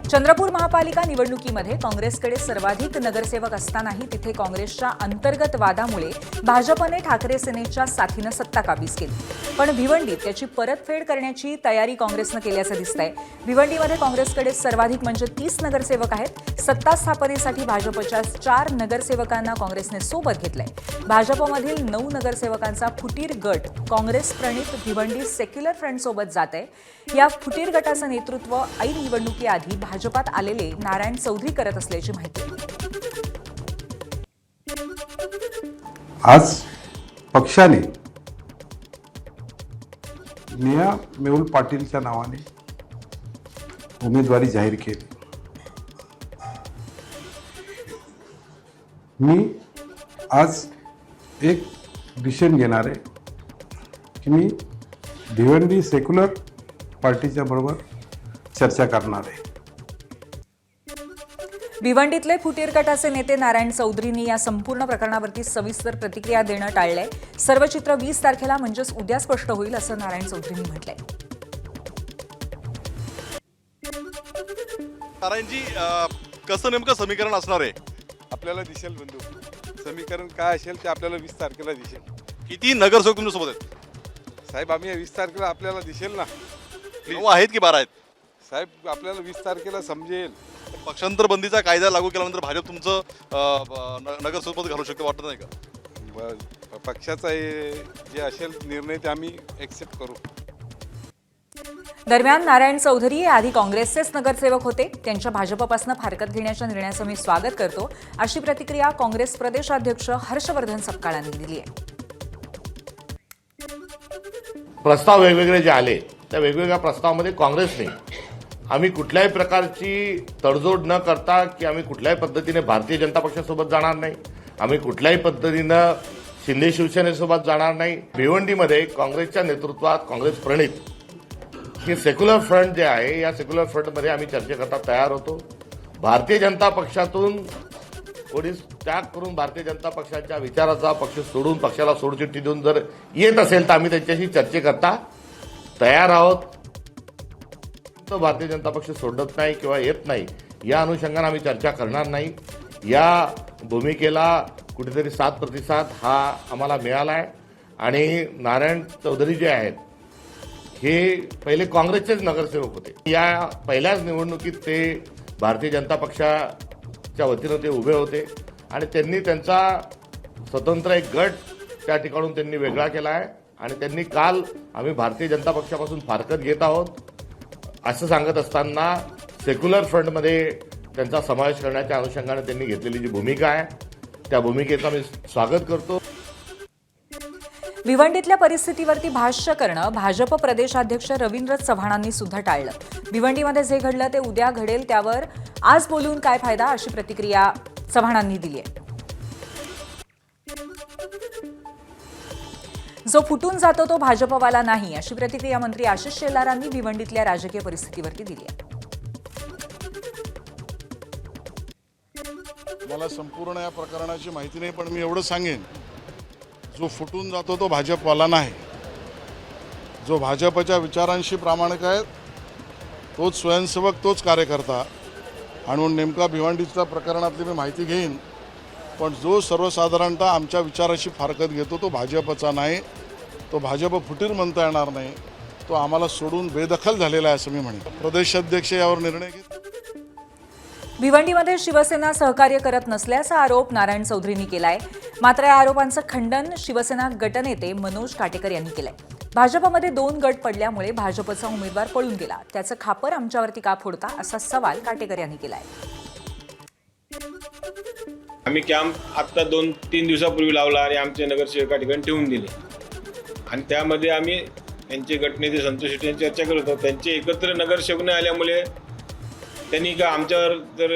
चंद्रपूर महापालिका निवडणुकीमध्ये काँग्रेसकडे सर्वाधिक नगरसेवक असतानाही तिथे काँग्रेसच्या अंतर्गत वादामुळे भाजपने ठाकरे सेनेच्या साथीनं सत्ता काबीज केली। पण भिवंडीत त्याची परतफेड करण्याची तयारी काँग्रेसनं केल्याचं दिसतंय। भिवंडीमध्ये काँग्रेसकडे सर्वाधिक म्हणजे 30 नगरसेवक आहेत। सत्ता स्थापनेसाठी भाजपच्या 4 नगरसेवकांना काँग्रेसने सोबत घेतलंय। भाजपमधील 9 नगरसेवकांचा फुटीर गट काँग्रेस प्रणित भिवंडी सेक्युलर फ्रंटसोबत जात आहे। या फुटीर गटाचं नेतृत्व ऐन निवडणुकीआधी भाजपात आलेले नारायण चौधरी करत असल्याची माहिती आज पक्षाने नेहा मेहुल पाटीलच्या नावाने उमेदवारी जाहीर केली। मी आज एक डिसिजन घेणार आहे की मी भिवंडी सेक्युलर पार्टीच्या बरोबर चर्चा करणार आहे। भिवंडीतले फुटीर गटाचे नेते नारायण चौधरींनी या संपूर्ण प्रकरणावरती सविस्तर प्रतिक्रिया देणं टाळलंय। सर्व चित्र 20 तारखेला म्हणजेच उद्या स्पष्ट होईल असं नारायण चौधरींनी म्हटलंय। नारायणजी, कसं नेमकं समीकरण असणार आहे? आपल्याला दिसेल बंधू, समीकरण काय असेल ते आपल्याला 20 तारखेला दिसेल। किती नगरसेवक तुमच्यासोबत आहेत? साहेब आम्ही 20 तारखेला आपल्याला दिसेल ना। 9 आहेत की 12 आहेत? साहेब आपल्याला 20 तारखेला समजेल। पक्षांतर बंदीचा कायदा लागू केल्यानंतर भाजप तुमचं नगरसेवक घालू शकते, वाटत नाही का? पक्षाचा जे असेल निर्णय ते आम्ही एक्सेप्ट करू। दरम्यान नारायण चौधरी हे आधी काँग्रेसचेच नगरसेवक होते। त्यांच्या भाजपपासून फारकत घेण्याच्या निर्णयाचं मी स्वागत करतो, अशी प्रतिक्रिया काँग्रेस प्रदेशाध्यक्ष हर्षवर्धन सपकाळांनी दिली आहे। प्रस्ताव वेगवेगळे जे आले त्या वेगवेगळ्या प्रस्तावामध्ये काँग्रेसने आम्ही कुठल्याही प्रकारची तडजोड न करता की आम्ही कुठल्याही पद्धतीने भारतीय जनता पक्षासोबत जाणार नाही, आम्ही कुठल्याही पद्धतीनं शिंदे शिवसेनेसोबत जाणार नाही। भिवंडीमध्ये काँग्रेसच्या नेतृत्वात काँग्रेस प्रणित हे सेक्युलर फ्रंट जे आहे, या सेक्युलर फ्रंटमध्ये आम्ही चर्चेकरता तयार होतो। भारतीय जनता पक्षातून कोणी त्याग करून भारतीय जनता पक्षाच्या विचाराचा पक्ष सोडून पक्षाला सोडचिठ्ठी देऊन जर येत असेल तर आम्ही त्यांच्याशी चर्चेकरता तयार आहोत। तर भारतीय जनता पक्ष सोडत नाही किंवा येत नाही या अनुषंगाने आम्ही चर्चा करणार नाही। या भूमिकेला कुठेतरी 7 प्रतिसाद हा आम्हाला मिळाला आहे आणि नारायण चौधरी जे आहेत हे पहिले काँग्रेसचेच नगरसेवक होते। या पहिल्याच निवडणुकीत ते भारतीय जनता पक्षाच्या वतीनं ते उभे होते आणि त्यांनी त्यांचा स्वतंत्र एक गट त्या ठिकाणून त्यांनी वेगळा केला आहे आणि त्यांनी काल आम्ही भारतीय जनता पक्षापासून फारकत घेत आहोत असं सांगत असताना सेक्युलर फ्रंटमध्ये त्यांचा समावेश करण्याच्या अनुषंगाने त्यांनी घेतलेली जी भूमिका आहे त्या भूमिकेचं मी स्वागत करतो। भिवंडीतल्या परिस्थितीवरती भाष्य करणं भाजप प्रदेशाध्यक्ष रवींद्र चव्हाणांनी सुद्धा टाळलं। भिवंडीमध्ये जे घडलं ते उद्या घडेल, त्यावर आज बोलून काय फायदा, अशी प्रतिक्रिया चव्हाणांनी दिली आहे। जो फुटून जातो तो भाजपवाला नाही, अशी प्रतिक्रिया मंत्री आशिष शेलारांनी भिवंडीतल्या राजकीय परिस्थितीवरती दिली आहे। मला संपूर्ण या प्रकरणाची माहिती नाही, पण मी एवढं सांगेन, जो फुटून जातो तो भाजपवाला नाही। जो भाजपच्या विचारांशी प्रामाणिक आहे तोच स्वयंसेवक, तोच कार्यकर्ता। आणि म्हणून नेमका भिवंडीच्या प्रकरणातली मी माहिती घेईन, पण जो सर्वसाधारणतः आमच्या विचाराशी फारकत घेतो तो भाजपचा नाही, तो भाजप फुटीर म्हणता येणार नाही, तो आम्हाला सोडून बेदखल झालेला आहे असं मी म्हणेन। प्रदेशाध्यक्ष यावर निर्णय घेत। भिवंडीमध्ये शिवसेना सहकार्य करत नसल्याचा आरोप नारायण चौधरींनी केलाय। मात्र या आरोपांचं खंडन शिवसेना गटनेते मनोज काटेकर यांनी केलंय। भाजपमध्ये 2 गट पडल्यामुळे भाजपचा उमेदवार पळून गेला, त्याचं खापर आमच्यावरती का फोडता, असा सवाल काटेकर यांनी केलाय। आम्ही कॅम्प आता 2-3 दिवसापूर्वी लावला आणि आमचे नगरसेवक या ठिकाणी ठेवून दिले आणि त्यामध्ये आम्ही त्यांचे गटनेते संतोष शेट्टी यांची चर्चा करत होतो। त्यांचे एकत्र नगरसेवक न आल्यामुळे त्यांनी का आमच्यावर जर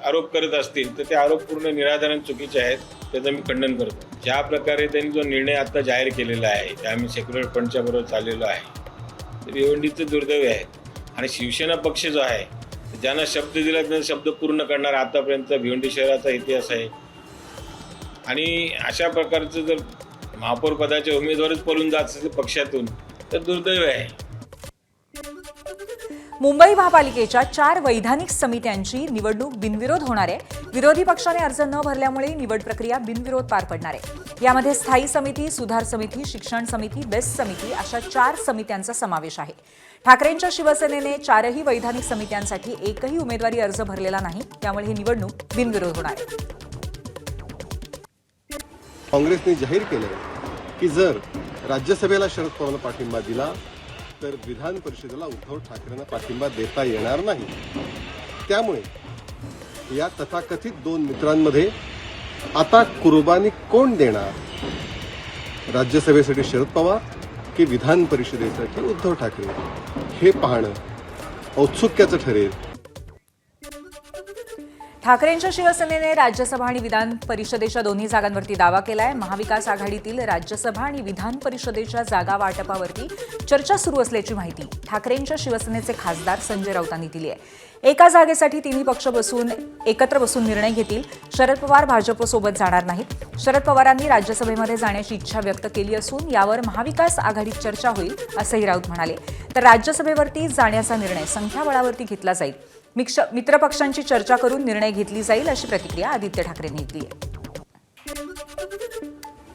आरोप करत असतील तर ते आरोप पूर्ण निराधारण चुकीचे आहेत, त्याचं मी खंडन करतो। ज्या प्रकारे त्यांनी जो निर्णय आता जाहीर केलेला आहे ते आम्ही सेक्युलर फ्रंटच्या बरोबर चाललेलो आहे, ते भिवंडीचं दुर्दैव आहे। आणि शिवसेना पक्ष जो आहे ज्यांना शब्द दिला त्यांना शब्द पूर्ण करणार आतापर्यंत भिवंडी शहराचा इतिहास आहे आणि अशा प्रकारचं जर महापौर पदाचे उमेदवारच पळून जात असेल पक्षातून तर दुर्दैव आहे। मुंबई महापालिकेच्या 4 वैधानिक समित्यांची निवडणूक बिनविरोध होणार आहे. विरोधी पक्षाने अर्ज न भरल्यामुळे निवड प्रक्रिया बिनविरोध पार पडणार आहे. यामध्ये स्थायी समिती, सुधार समिती, शिक्षण समिती, बेस्ट समिती अशा 4 समित्यांचा समावेश आहे. ठाकरेंच्या शिवसेनेने 4ही वैधानिक समित्यांसाठी एकही उमेदवारी अर्ज भरलेला नाही. त्यामुळे ही निवडणूक बिनविरोध होणार आहे. काँग्रेसने जाहीर केलं की जर राज्यसभेला शरद पवारांना पाठिंबा दिला तर विधान परिषदेला उद्धव ठाकरेंना पाठिंबा देता येणार नाही. त्यामुळे या तथाकथित 2 मित्रांमध्ये आता कुर्बानी कोण देणार? राज्यसभेसाठी शरद पवार की विधान परिषदेसाठी उद्धव ठाकरे? हे पाहणं औत्सुक्याचं ठरेल. ठाकरेंच्या शिवसेनेने राज्यसभा आणि विधान परिषदेच्या दोन्ही जागांवरती दावा केलाय. महाविकास आघाडीतील राज्यसभा आणि विधान परिषदेच्या जागा वाटपावरती चर्चा सुरू असल्याची माहिती ठाकरेंच्या शिवसेनेचे खासदार संजय राऊतांनी दिली आहे. एका जागेसाठी तिन्ही पक्ष एकत्र बसून निर्णय घेतील. शरद पवार भाजपसोबत जाणार नाहीत. शरद पवारांनी राज्यसभेमध्ये जाण्याची इच्छा व्यक्त केली असून यावर महाविकास आघाडीत चर्चा होईल असंही राऊत म्हणाले. तर राज्यसभेवरती जाण्याचा निर्णय संख्याबळावरती घेतला जाईल. मित्रपक्षांची चर्चा करून निर्णय घेतली जाईल अशी प्रतिक्रिया आदित्य ठाकरेंनी दिली आहे.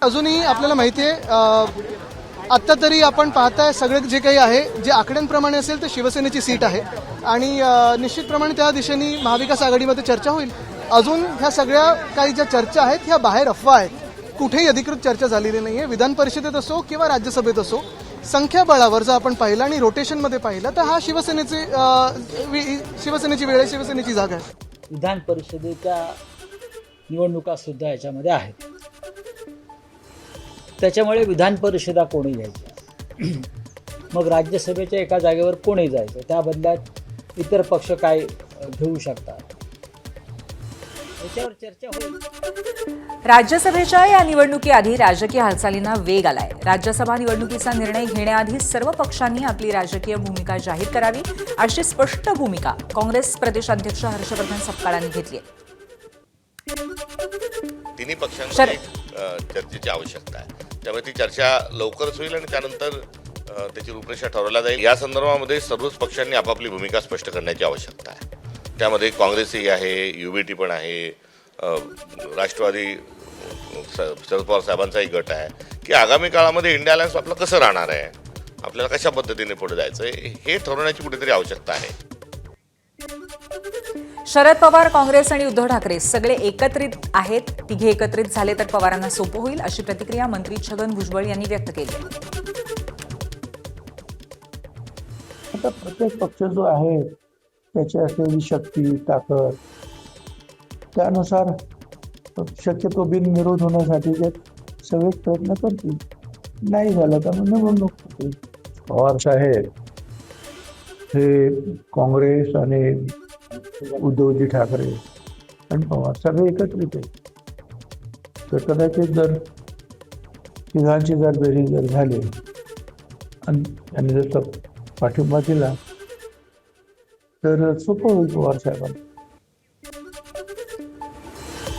अजूनही आपल्याला माहिती आहे, आत्ता तरी आपण पाहताय सगळे जे काही आहे, जे आकड्यांप्रमाणे असेल तर शिवसेनेची सीट आहे आणि निश्चितप्रमाणे त्या दिशेने महाविकास आघाडीमध्ये चर्चा होईल. अजून ह्या सगळ्या काही ज्या चर्चा आहेत ह्या बाहेर अफवा आहेत. कुठेही अधिकृत चर्चा झालेली नाही आहे. विधान परिषदेत असो किंवा राज्यसभेत असो, संख्याबळावर जर आपण पाहिलं आणि रोटेशनमध्ये पाहिलं तर हा शिवसेनेची वेळ आहे, शिवसेनेची जागा आहे. विधान परिषदेच्या निवडणुका सुद्धा याच्यामध्ये आहेत. त्याच्यामुळे विधान परिषदा कोणी घ्यायच्या, मग राज्यसभेच्या एका जागेवर कोणी जायचं, त्या बदल्यात इतर पक्ष काय घेऊ शकतात, याच्यावर चर्चा होईल. राज्यसभेच्या या निवडणुकीआधी राजकीय हालचालींना वेग आलाय. राज्यसभा निवडणुकीचा निर्णय घेण्याआधी सर्व पक्षांनी आपली राजकीय भूमिका जाहीर करावी अशी स्पष्ट भूमिका काँग्रेस प्रदेशाध्यक्ष हर्षवर्धन सपकाळांनी घेतली आहे. तिन्ही पक्षांमध्ये चर्चेची आवश्यकता आहे. त्यामुळे ती चर्चा लवकरच होईल आणि त्यानंतर त्याची रूपरेषा ठरवल्या जाईल. या संदर्भामध्ये सर्वच पक्षांनी आपापली भूमिका स्पष्ट करण्याची आवश्यकता आहे. त्यामध्ये काँग्रेसही आहे, युबीटी पण आहे, राष्ट्रवादी शरद पवार साहेबांचाही गट आहे की आगामी काळामध्ये इंडिया अलायन्स आपलं कसं राहणार आहे, आपल्याला कशा पद्धतीने पुढे जायचं हे ठरवण्याची कुठेतरी आवश्यकता आहे. शरद पवार, काँग्रेस आणि उद्धव ठाकरे सगळे एकत्रित आहेत. तिघे एकत्रित झाले तर पवारांना सोपं होईल अशी प्रतिक्रिया मंत्री छगन भुजबळ यांनी व्यक्त केली आहे. आता प्रत्येक पक्ष जो आहे त्याची असलेली शक्ती, ताकद, त्यानुसार शक्यतो बिनविरोध होण्यासाठी जे सगळे प्रयत्न करतील. नाही झालं तर मग निवडणूक होतील. पवार साहेब हे काँग्रेस आणि उद्धवजी ठाकरे आणि पवार सगळे एकत्रित आहेत. तर कदाचित जर तिघांची जर बेरीज जर झाली आणि त्यांनी जर पाठिंबा दिला तर सोपं होईल पवार साहेबांना.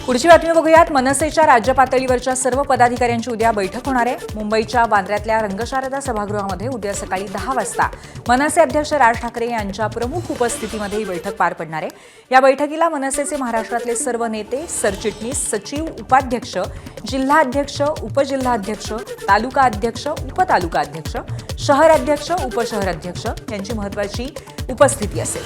पुढची बातमी बघूयात. मनसेच्या राज्य पातळीवरच्या सर्व पदाधिकाऱ्यांची उद्या बैठक होणार आहे. मुंबईच्या वांद्र्यातल्या रंगशारदा सभागृहामध्ये उद्या सकाळी 10 वाजता मनसे अध्यक्ष राज ठाकरे यांच्या प्रमुख उपस्थितीमध्ये ही बैठक पार पडणार आहे. या बैठकीला मनसेचे महाराष्ट्रातले सर्व नेते, सरचिटणीस, सचिव, उपाध्यक्ष, जिल्हाध्यक्ष, उपजिल्हाध्यक्ष, तालुका अध्यक्ष, उपतालुका अध्यक्ष, शहर अध्यक्ष, उपशहर अध्यक्ष यांची महत्त्वाची उपस्थिती असेल.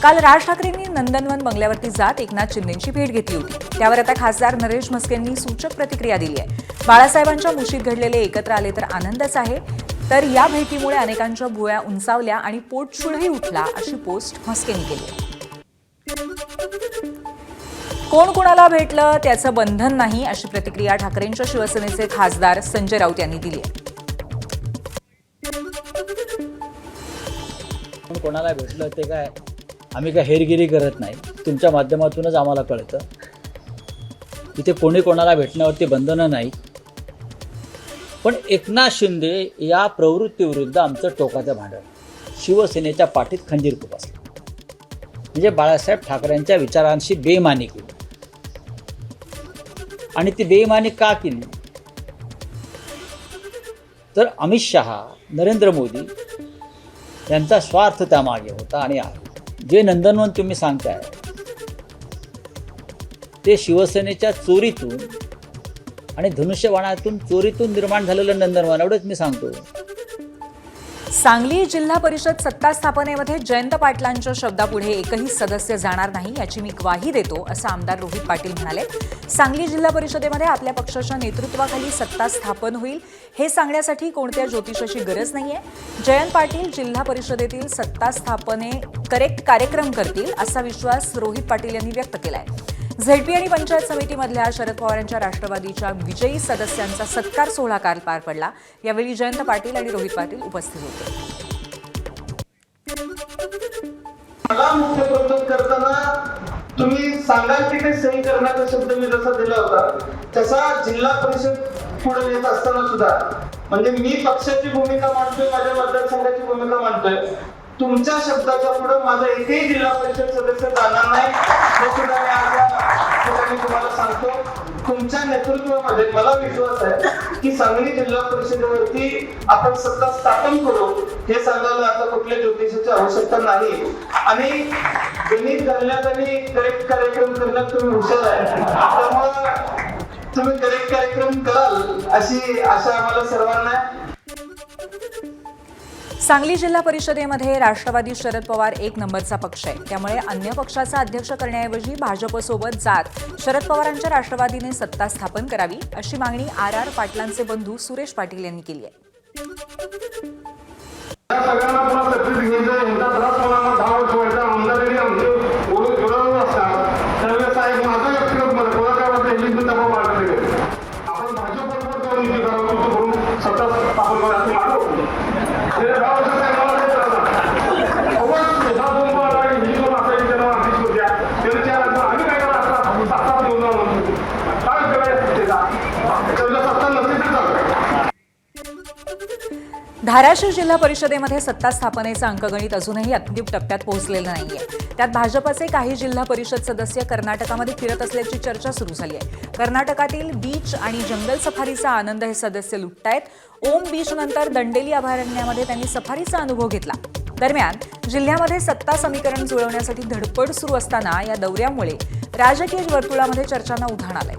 काल राज ठाकरेंनी नंदनवन बंगल्यावरती जात एकनाथ शिंदेंची भेट घेतली होती. त्यावर आता खासदार नरेश म्हस्केंनी सूचक प्रतिक्रिया दिली आहे. बाळासाहेबांच्या मुशीत घडलेले एकत्र आले तर आनंदच आहे, तर या भेटीमुळे अनेकांच्या भुवया उंचावल्या आणि पोटशूळही उठला अशी पोस्ट म्हस्केंनी केली आहे. कोण कोणाला भेटलं त्याचं बंधन नाही अशी प्रतिक्रिया ठाकरेंच्या शिवसेनेचे खासदार संजय राऊत यांनी दिली आहे. कोणाला भेटलं ते काय आम्ही काय हेरगिरी करत नाही. तुमच्या माध्यमातूनच आम्हाला कळतं. इथे कोणी कोणाला भेटण्यावरती बंधनं नाही. पण एकनाथ शिंदे या प्रवृत्तीविरुद्ध आमचं टोकाचं भांडण, शिवसेनेच्या पाठीत खंजीर खुपसलं. म्हणजे बाळासाहेब ठाकरेंच्या विचारांशी बेईमानी केली. आणि ती बेईमानी का केली तर अमित शहा, नरेंद्र मोदी यांचा स्वार्थ त्यामागे होता आणि आहे. जे नंदनवन तुम्ही सांगताय ते शिवसेनेच्या चोरीतून आणि धनुष्यबाणातून चोरीतून निर्माण झालेलं नंदनवन, एवढंच मी सांगतो. सांगली जिल्हा परिषद सत्ता स्थापनेमध्ये जयंत पाटलांच्या शब्दापुढे एकही सदस्य जाणार नाही याची मी ग्वाही देतो, असं आमदार रोहित पाटील म्हणाले. सांगली जिल्हा परिषदेमध्ये आपल्या पक्षाच्या नेतृत्वाखाली सत्ता स्थापन होईल हे सांगण्यासाठी कोणत्या ज्योतिषाची गरज नाहीये. जयंत पाटील जिल्हा परिषदेतील सत्ता स्थापने करेक्ट कार्यक्रम करतील असा विश्वास रोहित पाटील यांनी व्यक्त केलाय. झेडपी आणि पंचायत समितीमधल्या शरद पवारांच्या राष्ट्रवादीच्या विजयी सदस्यांचा सत्कार सोहळा काल पार पडला. यावेळी जयंत पाटील आणि रोहित पाटील उपस्थित होते. मला मुख्य प्रबोधन करताना तुम्ही सांगाल की काही सही करण्याचा शब्द मी जसा दिला होता तसा जिल्हा परिषद पुढे येत असताना सुद्धा म्हणजे मी पक्षाची भूमिका मांडतोय, माझ्या मतदारसंघाची भूमिका मांडतोय. तुमच्या शब्दाच्या पुढे माझा एकही जिल्हा परिषद सदस्य जाणार नाही हे सुद्धा मी आज ठिकाणी तुम्हाला सांगतो. तुमच्या नेतृत्वामध्ये मला विश्वास आहे की सांगली जिल्हा परिषदेवरती आपण सत्ता स्थापन करू हे सांगायला आता कुठल्या ज्योतिषाची आवश्यकता नाही. आणि गणित घालण्यात आणि करेक्ट कार्यक्रम करण्यात तुम्ही हुशार आहे, त्यामुळे तुम्ही करेक्ट कार्यक्रम कराल अशी आशा आम्हाला सर्वांना आहे. सांगली जिल्हा परिषदेमध्ये राष्ट्रवादी शरद पवार एक नंबरचा पक्ष आहे. त्यामुळे अन्य पक्षाचा अध्यक्ष करण्याऐवजी भाजपसोबत जात शरद पवारांच्या राष्ट्रवादीने सत्ता स्थापन करावी अशी मागणी आर पाटलांचे बंधू सुरेश पाटील यांनी केली आहे. धाराशिव जिल्हा परिषदेमध्ये सत्ता स्थापनेचं अंकगणित अजूनही अंतिम टप्प्यात पोहोचलेलं नाहीये. त्यात भाजपचे काही जिल्हा परिषद सदस्य कर्नाटकामध्ये फिरत असल्याची चर्चा सुरू झाली आहे. कर्नाटकातील बीच आणि जंगल सफारीचा आनंद हे सदस्य लुटतायत. ओम बीच नंतर दंडेली अभयारण्यामध्ये त्यांनी सफारीचा अनुभव घेतला. दरम्यान जिल्ह्यामध्ये सत्ता समीकरण जुळवण्यासाठी धडपड सुरू असताना या दौऱ्यामुळे राजकीय वर्तुळामध्ये चर्चांना उधाण आलंय.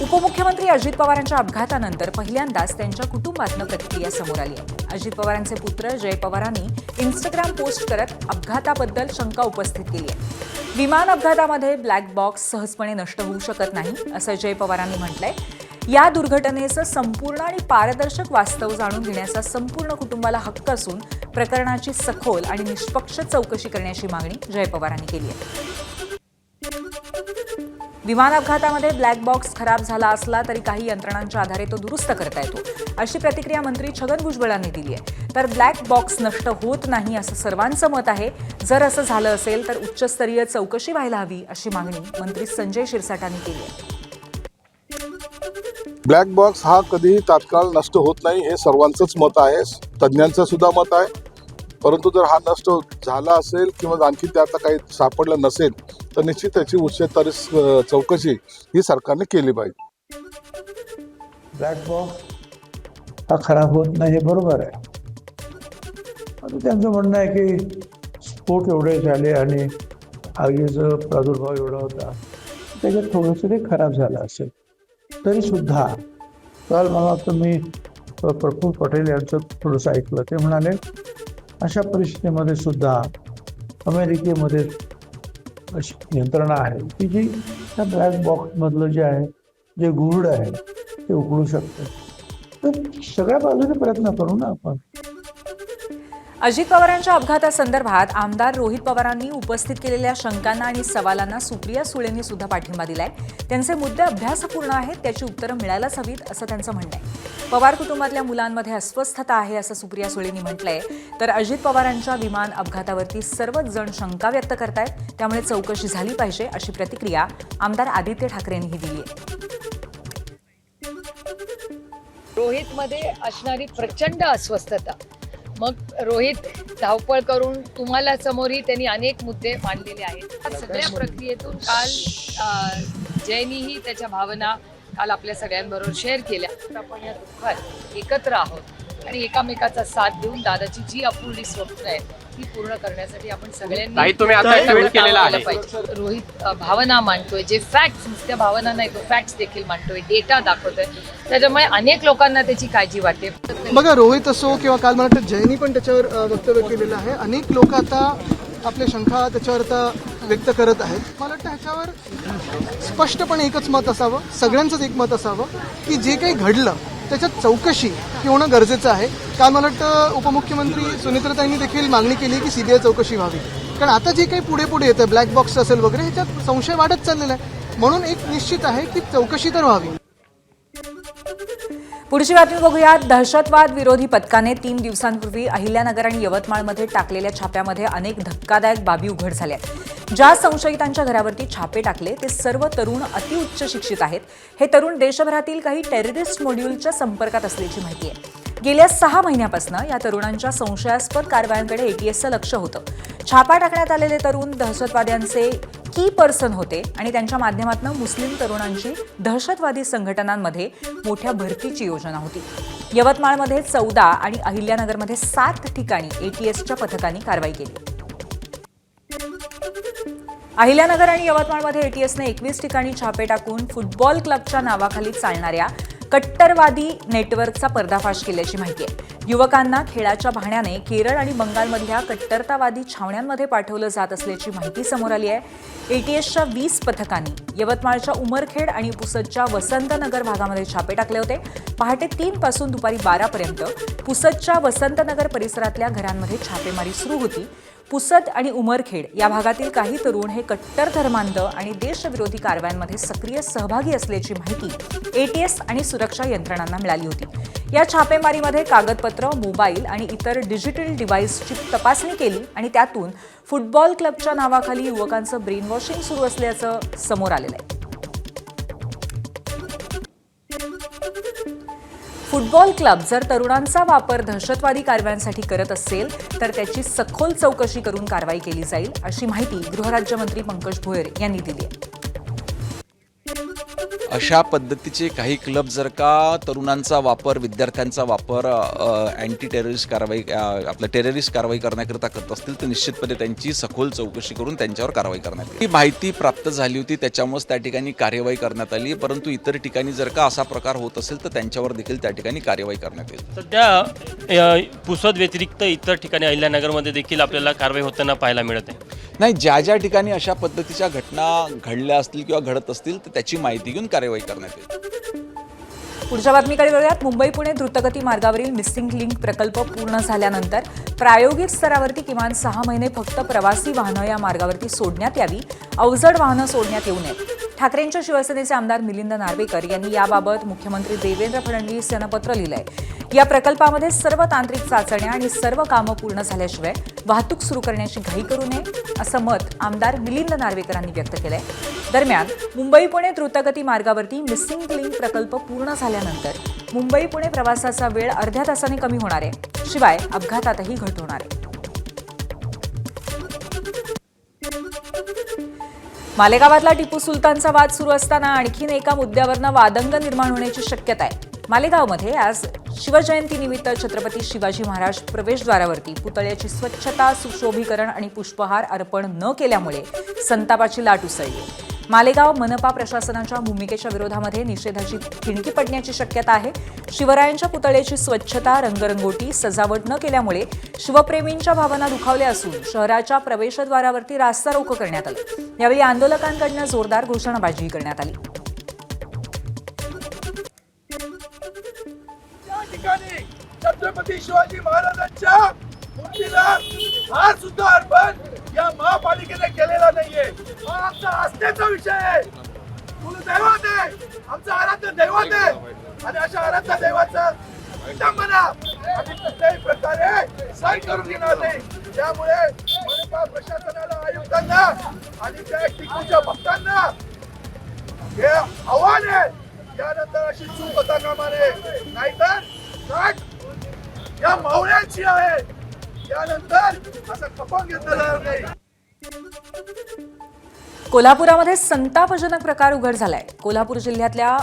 उपमुख्यमंत्री अजित पवारांच्या अपघातानंतर पहिल्यांदाच त्यांच्या कुटुंबातनं प्रतिक्रिया समोर आली आहे. अजित पवारांचे पुत्र जय पवारांनी इन्स्टाग्राम पोस्ट करत अपघाताबद्दल शंका उपस्थित केली आहे. विमान अपघातामध्ये ब्लॅक बॉक्स सहजपणे नष्ट होऊ शकत नाही असं जय पवारांनी म्हटलंय. या दुर्घटनेचं संपूर्ण आणि पारदर्शक वास्तव जाणून घेण्याचा संपूर्ण कुटुंबाला हक्क असून प्रकरणाची सखोल आणि निष्पक्ष चौकशी करण्याची मागणी जय पवारांनी केली आहे. विमान अपघातामध्ये ब्लॅक बॉक्स खराब झाला असला तरी काही यंत्रणांच्या आधारे तो दुरुस्त करता येतो अशी प्रतिक्रिया मंत्री छगन भुजबळांनी दिली आहे. तर ब्लॅक बॉक्स नष्ट होत नाही असं सर्वांचं मत आहे. जर असं झालं असेल तर उच्चस्तरीय चौकशी व्हायला हवी अशी मागणी मंत्री संजय शिरसाटांनी केली आहे. ब्लॅक बॉक्स हा कधीही तात्काळ नष्ट होत नाही हे सर्वांचंच मत आहे, तज्ज्ञांचं सुद्धा मत आहे. परंतु जर हा नष्ट झाला असेल किंवा आणखी त्यातलं काही सापडलं नसेल तर निश्चित त्याची उच्चस्तरीय चौकशी ही सरकारने केली पाहिजे. ब्लॅक बॉक्स हा खराब होत नाही हे बरोबर आहे. आता त्यांचं म्हणणं आहे की स्फोट एवढे झाले आणि आगीचा प्रादुर्भाव एवढा होता त्याच्यात थोडंसं ते खराब झालं असेल तरी सुद्धा. काल मला वाटतं मी प्रफुल्ल पटेल यांचं थोडंसं ऐकलं. ते म्हणाले अशा परिस्थितीमध्ये सुद्धा अमेरिकेमध्ये अशी यंत्रणा आहे की जी त्या ब्लॅक बॉक्समधलं जे आहे जे गूढ आहे ते उघडू शकतं. तर सगळ्या बाजूने प्रयत्न करू ना आपण. अजित पवारांच्या अपघातासंदर्भात आमदार रोहित पवारांनी उपस्थित केलेल्या शंकांना आणि सवालांना सुप्रिया सुळेंनी सुद्धा पाठिंबा दिलाय. त्यांचे मुद्दे अभ्यासपूर्ण आहेत, त्याची उत्तरं मिळायलाच हवीत असं त्यांचं म्हणणं आहे. पवार कुटुंबातल्या मुलांमध्ये अस्वस्थता आहे असं सुप्रिया सुळेंनी म्हटलंय. तर अजित पवारांच्या विमान अपघातावरती सर्वच जण शंका व्यक्त करतायत, त्यामुळे चौकशी झाली पाहिजे अशी प्रतिक्रिया आमदार आदित्य ठाकरेंनीही दिली आहे. रोहितमध्ये असणारी प्रचंड अस्वस्थता, मग रोहित धावपळ करून तुम्हाला समोरही त्यांनी अनेक मुद्दे मांडलेले आहेत. सगळ्या प्रक्रियेतून काल जयनीही त्याच्या भावना काल आपल्या सगळ्यांबरोबर शेअर केल्या. आपण या दुःखात एकत्र आहोत आणि एकामेकाचा साथ देऊन दादाची जी अपुरी स्वप्न आहेत ती पूर्ण करण्यासाठी आपण सगळ्यांनी तुम्ही आता ट्विट केलेलं आहे. पाहिजे. रोहित भावना मांडतोय, जे फॅक्ट्स, नुसत्या भावना नाही, तो फॅक्ट्स देखील मांडतोय, डेटा दाखवतोय. त्याच्यामुळे अनेक लोकांना त्याची काळजी वाटते. बघा, रोहित असो किंवा काल मला वाटतं जयनी पण त्याच्यावर वक्तव्य केलेलं आहे. अनेक लोक आता आपल्या शंका त्याच्यावर आता व्यक्त करत आहेत. मला वाटतं ह्याच्यावर स्पष्टपणे एकच मत असावं, सगळ्यांचंच एक मत असावं की जे काही घडलं त्याच्यात चौकशी होणं गरजेचं आहे. काल मला वाटतं उपमुख्यमंत्री सुनेत्राताईंनी देखील मागणी केली की सीबीआय चौकशी व्हावी, कारण आता जे काही पुढे पुढे येतं ब्लॅक बॉक्स असेल वगैरे, ह्याच्यात संशय वाढत चाललेला आहे. म्हणून एक निश्चित आहे की चौकशी तर व्हावी. पुढची बातमी बघूयात. दहशतवाद विरोधी पथकाने 3 दिवसांपूर्वी अहिल्यानगर आणि यवतमाळमध्ये टाकलेल्या छाप्यामध्ये अनेक धक्कादायक बाबी उघड झाल्या. ज्या संशयितांच्या घरावरती छापे टाकले ते सर्व तरुण अतिउच्च शिक्षित आहेत. हे तरुण देशभरातील काही टेररिस्ट मॉड्यूलच्या संपर्कात असल्याची माहिती आहे. गेल्या 6 महिन्यापासून या तरुणांच्या संशयास्पद कारवायांकडे एटीएसचं लक्ष होतं. छापा टाकण्यात आलेले तरुण दहशतवाद्यांचे की पर्सन होते आणि त्यांच्या माध्यमातून मुस्लिम तरुणांची दहशतवादी संघटनांमध्ये मोठ्या भरतीची योजना होती. यवतमाळमध्ये 14 आणि अहिल्यानगरमध्ये 7 ठिकाणी एटीएसच्या पथकांनी कारवाई केली. अहिल्यानगर आणि यवतमाळमध्ये एटीएसने 21 ठिकाणी छापे टाकून फुटबॉल क्लबच्या नावाखाली चालणाऱ्या कट्टरवादी नेटवर्कचा पर्दाफाश केल्याची माहिती आहे. युवकांना खेळाच्या बहाण्याने केरळ आणि बंगालमधल्या कट्टरतावादी छावण्यांमध्ये पाठवलं जात असल्याची माहिती समोर आली आहे. एटीएसच्या 20 पथकांनी यवतमाळच्या उमरखेड आणि पुसदच्या वसंतनगर भागामध्ये छापे टाकले होते. पहाटे 3 पासून दुपारी 12 पर्यंत पुसदच्या वसंतनगर परिसरातल्या घरांमध्ये छापेमारी सुरू होती. पुसद आणि उमरखेड या भागातील काही तरुण हे कट्टर धर्मांध आणि देशविरोधी कारवायांमध्ये सक्रिय सहभागी असल्याची माहिती एटीएस आणि सुरक्षा यंत्रणांना मिळाली होती. या छापेमारीमध्ये कागदपत्र, मोबाईल आणि इतर डिजिटल डिव्हाइसची तपासणी केली आणि त्यातून फुटबॉल क्लबच्या नावाखाली युवकांचं ब्रेन वॉशिंग सुरू असल्याचं समोर आलेलं आहे. फुटबॉल क्लब जर तरुणांचा वापर दहशतवादी कारवायांसाठी करत असेल तर त्याची सखोल चौकशी करून कारवाई केली जाईल, अशी माहिती गृहराज्यमंत्री पंकज भोयर यांनी दिली आहे. अशा पद्धतीचे काही क्लब जर का तरुणांचा वापर, विद्यार्थ्यांचा वापर अँटी टेररिस्ट कारवाई, आपलं टेररिस्ट कारवाई करण्याकरिता करत असतील तर निश्चितपणे त्यांची सखोल चौकशी करून त्यांच्यावर कारवाई करण्यात येईल. ही माहिती प्राप्त झाली होती, त्याच्यामुळेच त्या ठिकाणी कार्यवाही करण्यात आली. परंतु इतर ठिकाणी जर का असा प्रकार होत असेल तर त्यांच्यावर देखील त्या ठिकाणी कार्यवाही करण्यात येईल. सध्या पुसद व्यतिरिक्त इतर ठिकाणी अहिल्यानगरमध्ये देखील आपल्याला कारवाई होताना पाहायला मिळत आहे. नाही, ज्या ज्या ठिकाणी अशा पद्धतीच्या घटना घडल्या असतील किंवा घडत असतील तर त्याची माहिती घेऊन कार्यवाही करण्यात येईल. पुढच्या बातमीकडे वळूयात. मुंबई पुणे द्रुतगती मार्गावरील मिसिंग लिंक प्रकल्प पूर्ण झाल्यानंतर प्रायोगिक स्तरावरती किमान 6 महिने फक्त प्रवासी वाहनं या मार्गावरती सोडण्यात यावी, अवजड वाहनं सोडण्यात येऊ नयेत. ठाकरेंच्या शिवसेनेचे आमदार मिलिंद नार्वेकर यांनी याबाबत मुख्यमंत्री देवेंद्र फडणवीस यांना पत्र लिहिलंय. या प्रकल्पामध्ये सर्व तांत्रिक चाचण्या आणि सर्व कामं पूर्ण झाल्याशिवाय वाहतूक सुरू करण्याची घाई करू नये, असं मत आमदार मिलिंद नार्वेकरांनी व्यक्त केलंय. दरम्यान मुंबई पुणे द्रुतगती मार्गावरती मिसिंग लिंक प्रकल्प पूर्ण झाल्यानंतर मुंबई पुणे प्रवासाचा वेळ अर्ध्या तासाने कमी होणार आहे. शिवाय अपघातातही घट होणार आहे. मालेगावातला टिपू सुलतानचा वाद सुरू असताना आणखीन एका मुद्द्यावरनं वादंग निर्माण होण्याची शक्यता आहे. मालेगावमध्ये आज शिवजयंतीनिमित्त छत्रपती शिवाजी महाराज प्रवेशद्वारावरती पुतळ्याची स्वच्छता, सुशोभीकरण आणि पुष्पहार अर्पण न केल्यामुळे संतापाची लाट उसळली. मालेगाव मनपा प्रशासनाच्या भूमिकेच्या विरोधामध्ये निषेधाची ठिणगी पडण्याची शक्यता आहे. शिवरायांच्या पुतळ्याची स्वच्छता, रंगरंगोटी, सजावट न केल्यामुळे शिवप्रेमींच्या भावना दुखावल्या असून शहराच्या प्रवेशद्वारावरती रास्ता रोको करण्यात आलं. यावेळी आंदोलकांकडून जोरदार घोषणाबाजी करण्यात आली. छत्रपती शिवाजी महाराजांच्या मूर्तीला हार सुद्धा अर्पण या महापालिकेने केलेला नाहीये. हा आमचा आस्थेचा विषय आहे, कुलदैवत आहे, आमचं आराध्य दैवत आहे आणि अशा आराध्य दैवाचा विटंबना आम्ही कुठल्याही प्रकारे सहन करून घेणार नाही. त्यामुळे मनपा प्रशासनाला, आयुक्तांना आणि त्या टिपूच्या भक्तांना हे आव्हान आहे, यानंतर अशी चूक होता कामा नये. नाहीतर काट या मावळ्यांची आहे, यानंतर असं खपवून घेतलं जाणार नाही. कोल्हापुरामध्ये संतापजनक प्रकार उघड झालाय. कोल्हापूर जिल्ह्यातल्या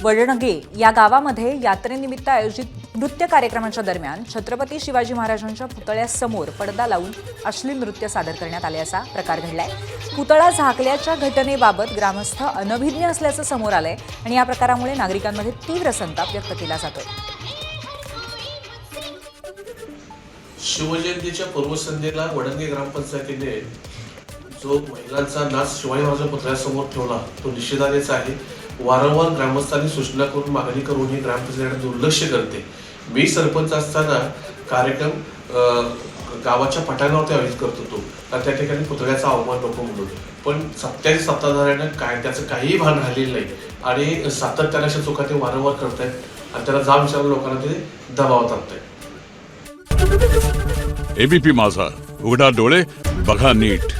वडणगे या गावामध्ये यात्रेनिमित्त आयोजित नृत्य कार्यक्रमाच्या दरम्यान छत्रपती शिवाजी महाराजांच्या पुतळ्यासमोर पडदा लावून अश्लील नृत्य सादर करण्यात आल्याचा प्रकार घडलाय. पुतळा झाकल्याच्या घटनेबाबत ग्रामस्थ अनभिज्ञ असल्याचं समोर आलंय आणि या प्रकारामुळे नागरिकांमध्ये तीव्र संताप व्यक्त केला जातोय. शिवजयंतीच्या पूर्वसंध्येला वडंगे ग्रामपंचायतीने जो महिलांचा नाच शिवाजी महाराजांच्या पुतळ्यासमोर ठेवला तो निषेधार्हच आहे. वारंवार ग्रामस्थांनी सूचना करून मागणी करून ही ग्रामपंचायत दुर्लक्ष करते. मी सरपंच असताना कार्यक्रम गावाच्या पटांगावरती आयोजित करत होतो तर त्या ठिकाणी पुतळ्याचा अवमान नको म्हणून, पण सत्याची सत्ताधाऱ्यांना काय त्याचं काहीही भान राहिलेलं नाही आणि सातत्याने अशा चुका ते वारंवार करतायत आणि त्याला जाब विचारून लोकांना ते दबाव टाकतायत. एबीपी माझा, उघडा डोळे बघा नीट.